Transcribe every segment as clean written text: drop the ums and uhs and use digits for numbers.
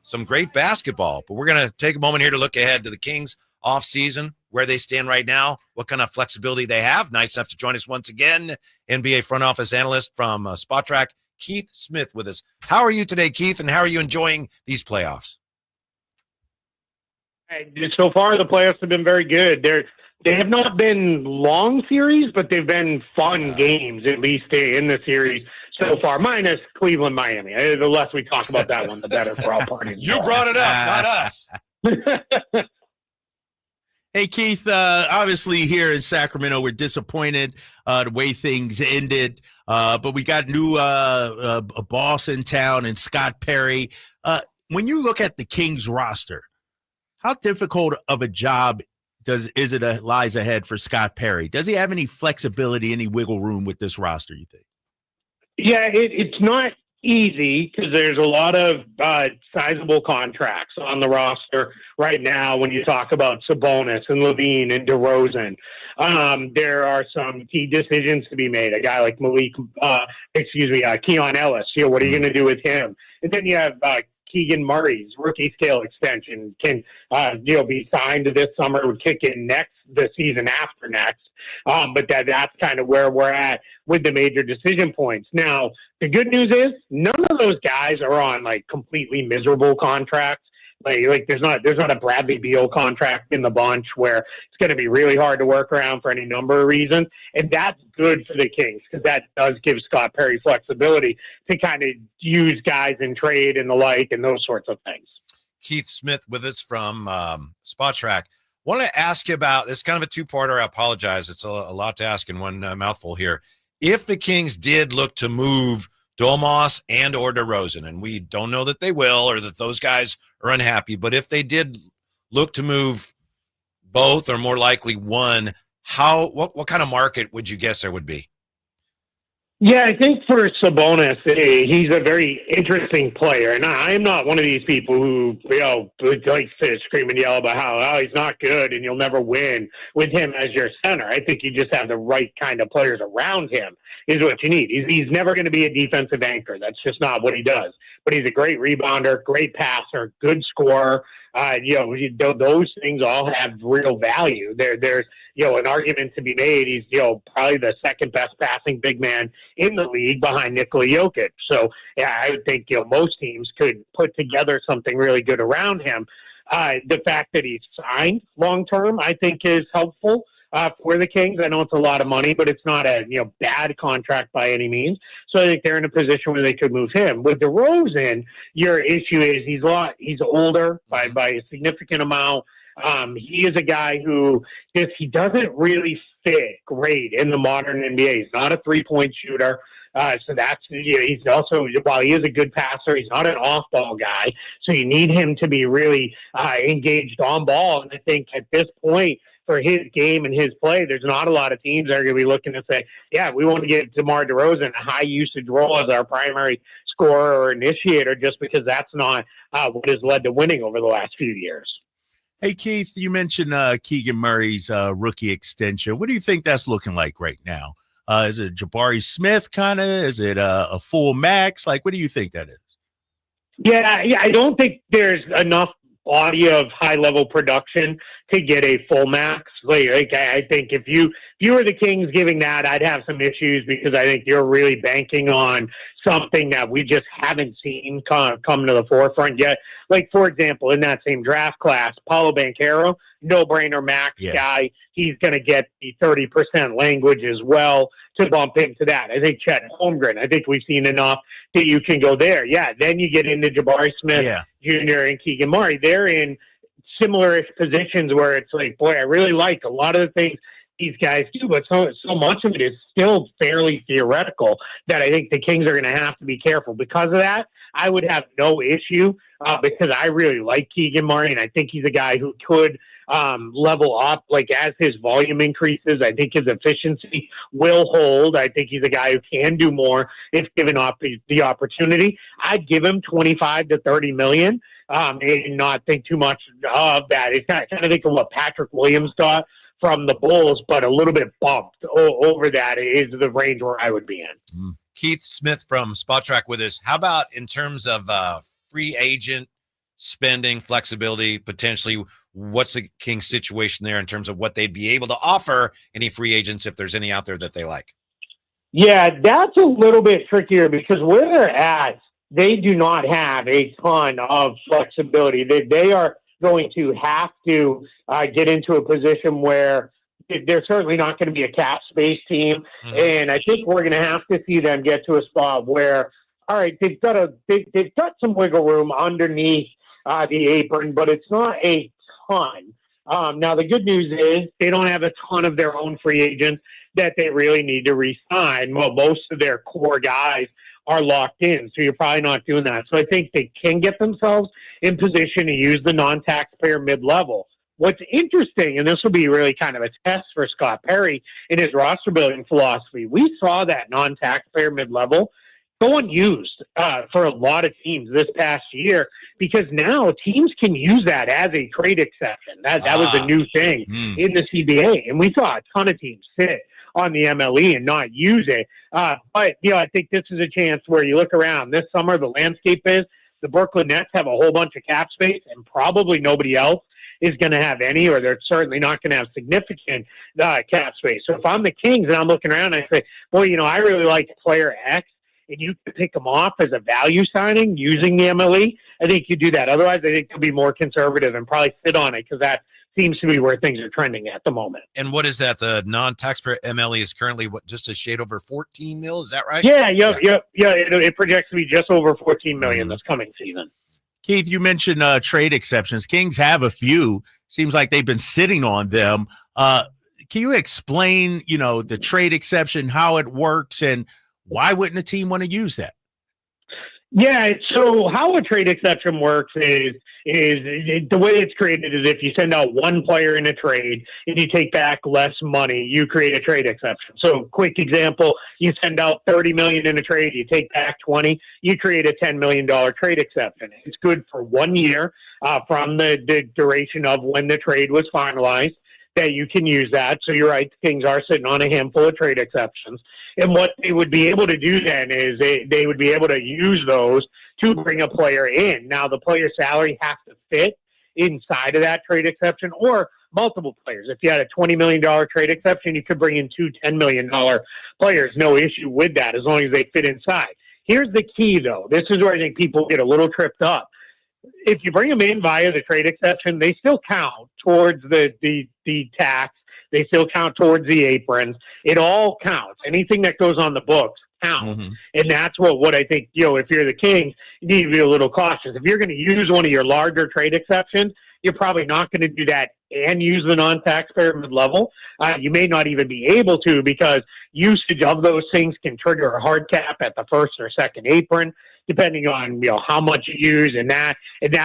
some great basketball. But we're going to take a moment here to look ahead to the Kings offseason, where they stand right now, what kind of flexibility they have. Nice enough to join us once again, NBA Front Office Analyst from Spotrac, Keith Smith, with us. How are you today, Keith, and how are you enjoying these playoffs? So far, the playoffs have been very good. They have not been long series, but they've been fun games, at least in the series so far, minus Cleveland, Miami. The less we talk about that one, the better for all parties. You brought it up, not us. Hey, Keith, obviously here in Sacramento, we're disappointed the way things ended, but we got new a boss in town and Scott Perry. When you look at the Kings roster, how difficult of a job lies ahead for Scott Perry? Does he have any flexibility, any wiggle room with this roster, you think? Yeah, it's not easy because there's a lot of sizable contracts on the roster right now when you talk about Sabonis and Levine and DeRozan. There are some key decisions to be made. A guy like Keon Ellis, what are you going to do with him? And then you have Keegan Murray's rookie scale extension can be signed this summer, would kick in the season after next. But that's kind of where we're at with the major decision points. Now, the good news is none of those guys are on like completely miserable contracts. Like there's not a Bradley Beal contract in the bunch where it's going to be really hard to work around for any number of reasons. And that's good for the Kings because that does give Scott Perry flexibility to kind of use guys in trade and the like and those sorts of things. Keith Smith with us from Spotrac. Want to ask you about, it's kind of a two-parter. I apologize. It's a lot to ask in one mouthful here. If the Kings did look to move Domas and or DeRozan, and we don't know that they will or that those guys are unhappy, but if they did look to move both or more likely one, what kind of market would you guess there would be? Yeah, I think for Sabonis, he's a very interesting player. And I'm not one of these people who, likes to scream and yell about how, he's not good and you'll never win with him as your center. I think you just have the right kind of players around him is what you need. He's never going to be a defensive anchor. That's just not what he does. But he's a great rebounder, great passer, good scorer. Those things all have real value. There's an argument to be made. He's probably the second best passing big man in the league behind Nikola Jokic. So yeah, I would think most teams could put together something really good around him. The fact that he's signed long term, I think, is helpful. For the Kings, I know it's a lot of money, but it's not a bad contract by any means. So I think they're in a position where they could move him. With DeRozan, your issue is he's older by a significant amount. He is a guy who he doesn't really fit great in the modern NBA. He's not a 3-point shooter. So that's, he's also, while he is a good passer, he's not an off-ball guy. So you need him to be really engaged on ball. And I think at this point, for his game and his play, there's not a lot of teams that are going to be looking to say, yeah, we want to get DeMar DeRozan a high usage role as our primary scorer or initiator, just because that's not what has led to winning over the last few years. Hey, Keith, you mentioned Keegan Murray's rookie extension. What do you think that's looking like right now? Is it Jabari Smith kind of? Is it a full max? Like, what do you think that is? Yeah, I don't think there's enough body of high-level production to get a full max. Like I think if you were the Kings giving that, I'd have some issues because I think you're really banking on something that we just haven't seen come to the forefront yet. Like, for example, in that same draft class, Paolo Banchero, no-brainer max guy. He's going to get the 30% language as well to bump into that. I think Chet Holmgren, I think we've seen enough that you can go there. Yeah, then you get into Jabari Smith Jr. and Keegan Murray. They're in similar-ish positions where it's like, boy, I really like a lot of the things these guys do, but so much of it is still fairly theoretical that I think the Kings are going to have to be careful. Because of that, I would have no issue because I really like Keegan Murray, and I think he's a guy who could level up. Like, as his volume increases, I think his efficiency will hold. I think he's a guy who can do more if given the opportunity. I'd give him $25 to $30 million and not think too much of that. It's kind of think of what Patrick Williams got from the Bulls, but a little bit bumped over that is the range where I would be in. Keith Smith from Spotrac with us. How about in terms of free agent spending, flexibility, potentially what's the Kings situation there in terms of what they'd be able to offer any free agents if there's any out there that they like? Yeah, that's a little bit trickier because where they're at, they do not have a ton of flexibility. They are going to have to get into a position where they're certainly not going to be a cap space team. Mm-hmm. And I think we're going to have to see them get to a spot where, all right, they've got some wiggle room underneath the apron, but it's not a ton. Now, the good news is they don't have a ton of their own free agents that they really need to re-sign. Well, most of their core guys are locked in, so you're probably not doing that. So I think they can get themselves in position to use the non-taxpayer mid-level. What's interesting, and this will be really kind of a test for Scott Perry in his roster building philosophy, we saw that non-taxpayer mid-level go unused for a lot of teams this past year because now teams can use that as a trade exception. That was a new thing in the CBA, and we saw a ton of teams sit on the MLE and not use it. But, I think this is a chance where you look around. This summer, the landscape is the Brooklyn Nets have a whole bunch of cap space, and probably nobody else is going to have any, or they're certainly not going to have significant cap space. So if I'm the Kings and I'm looking around, I say, boy, I really like player X, and you can pick them off as a value signing using the MLE, I think you do that. Otherwise, I think you'll be more conservative and probably sit on it because that seems to be where things are trending at the moment. And what is that? The non-taxpayer MLE is currently just a shade over 14 mil. Is that right? Yeah. It projects to be just over 14 million this coming season. Keith, you mentioned trade exceptions. Kings have a few. Seems like they've been sitting on them. Can you explain, the trade exception, how it works, and why wouldn't a team want to use that? Yeah, so how a trade exception works is the way it's created is if you send out one player in a trade and you take back less money, you create a trade exception. So quick example, you send out $30 million in a trade, you take back 20, you create a $10 million trade exception. It's good for 1 year from the duration of when the trade was finalized that you can use that. So you're right, the Kings are sitting on a handful of trade exceptions. And what they would be able to do then is they would be able to use those to bring a player in. Now, the player's salary has to fit inside of that trade exception or multiple players. If you had a $20 million trade exception, you could bring in two $10 million players. No issue with that as long as they fit inside. Here's the key, though. This is where I think people get a little tripped up. If you bring them in via the trade exception, they still count towards the tax. They still count towards the aprons. It all counts. Anything that goes on the books counts. Mm-hmm. And that's what I think, if you're the Kings, you need to be a little cautious. If you're going to use one of your larger trade exceptions, you're probably not going to do that and use the non-taxpayer mid-level. You may not even be able to because usage of those things can trigger a hard cap at the first or second apron, depending on how much you use, and that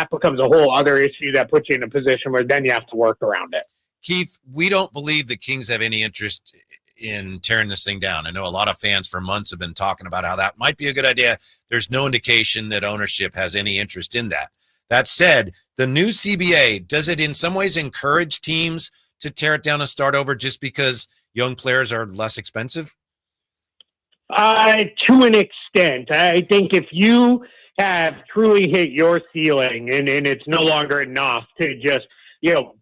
becomes a whole other issue that puts you in a position where then you have to work around it. Keith, we don't believe the Kings have any interest in tearing this thing down. I know a lot of fans for months have been talking about how that might be a good idea. There's no indication that ownership has any interest in that. That said, the new CBA, does it in some ways encourage teams to tear it down and start over just because young players are less expensive? To an extent. I think if you have truly hit your ceiling and it's no longer enough to just,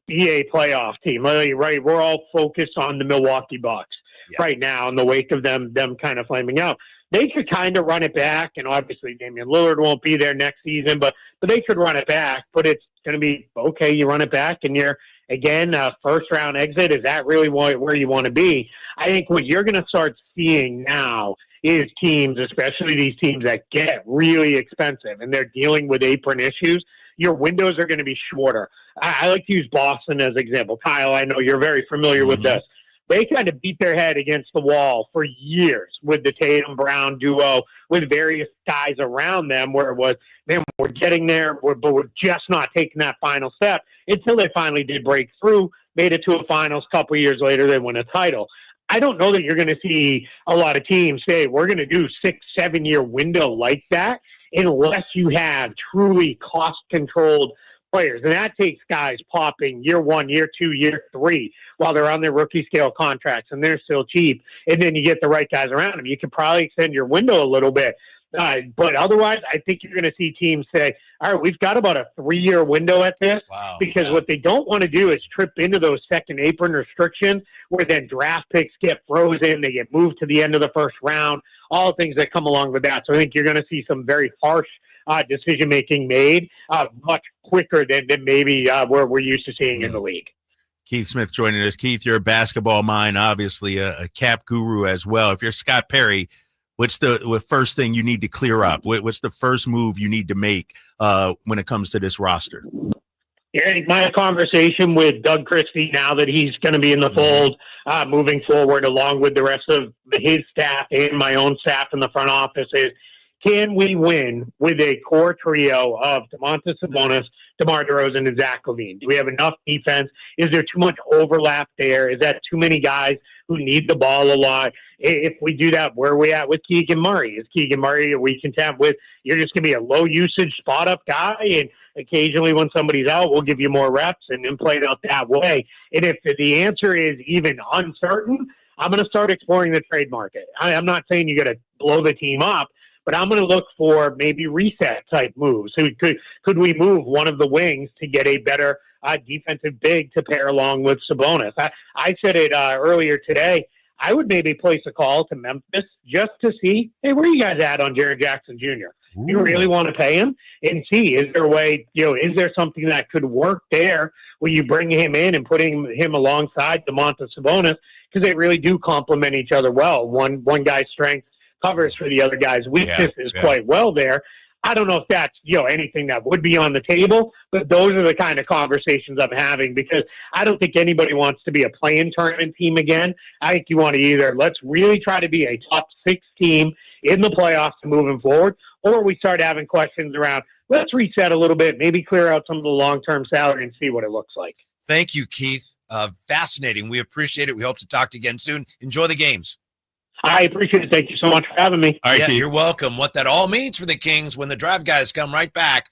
be a playoff team, right? We're all focused on the Milwaukee Bucks right now in the wake of them kind of flaming out. They could kind of run it back, and obviously Damian Lillard won't be there next season, but they could run it back, but it's going to be, okay, you run it back and you're, again, first round exit. Is that really where you want to be? I think what you're going to start seeing now is teams, especially these teams that get really expensive and they're dealing with apron issues, your windows are going to be shorter. I like to use Boston as an example. Kyle, I know you're very familiar with this. They kind of beat their head against the wall for years with the Tatum-Brown duo, with various guys around them where it was, man, we're getting there, but we're just not taking that final step until they finally did break through, made it to a finals. A couple years later, they win a title. I don't know that you're going to see a lot of teams say, we're going to do 6-7 year window like that unless you have truly cost-controlled players. And that takes guys popping year 1, year 2, year 3 while they're on their rookie scale contracts and they're still cheap. And then you get the right guys around them. You can probably extend your window a little bit. But otherwise, I think you're going to see teams say, all right, we've got about a 3-year window at this. Wow. Because what they don't want to do is trip into those second apron restrictions where then draft picks get frozen, they get moved to the end of the first round, all the things that come along with that. So I think you're going to see some very harsh decision-making made much quicker than maybe where we're used to seeing in the league. Keith Smith joining us. Keith, you're a basketball mind, obviously a cap guru as well. If you're Scott Perry, what's the first thing you need to clear up? What's the first move you need to make when it comes to this roster? Yeah, my conversation with Doug Christie, now that he's going to be in the fold moving forward, along with the rest of his staff and my own staff in the front office, is can we win with a core trio of Domantas Sabonis, DeMar DeRozan, and Zach LaVine? Do we have enough defense? Is there too much overlap there? Is that too many guys who need the ball a lot? If we do that, where are we at with Keegan Murray? Is Keegan Murray, are we content with you're just going to be a low-usage spot-up guy, and occasionally when somebody's out, we'll give you more reps and play it out that way? And if the answer is even uncertain, I'm going to start exploring the trade market. I'm not saying you got to blow the team up, but I'm going to look for maybe reset-type moves. So could we move one of the wings to get a better defensive big to pair along with Sabonis? I said it earlier today. I would maybe place a call to Memphis just to see, hey, where are you guys at on Jaren Jackson Jr.? Ooh. You really want to pay him and see, is there a way, is there something that could work there where you bring him in and putting him alongside Domantas Sabonis, because they really do complement each other well. One guy's strength covers for the other guy's weakness quite well there. I don't know if that's, anything that would be on the table, but those are the kind of conversations I'm having, because I don't think anybody wants to be a play-in tournament team again. I think you want to either let's really try to be a top 6 team in the playoffs moving forward, or we start having questions around, let's reset a little bit, maybe clear out some of the long-term salary and see what it looks like. Thank you, Keith. Fascinating. We appreciate it. We hope to talk to you again soon. Enjoy the games. I appreciate it. Thank you so much for having me. All right, Yeah, Keith. you're welcome. What that all means for the Kings when the drive guys come right back.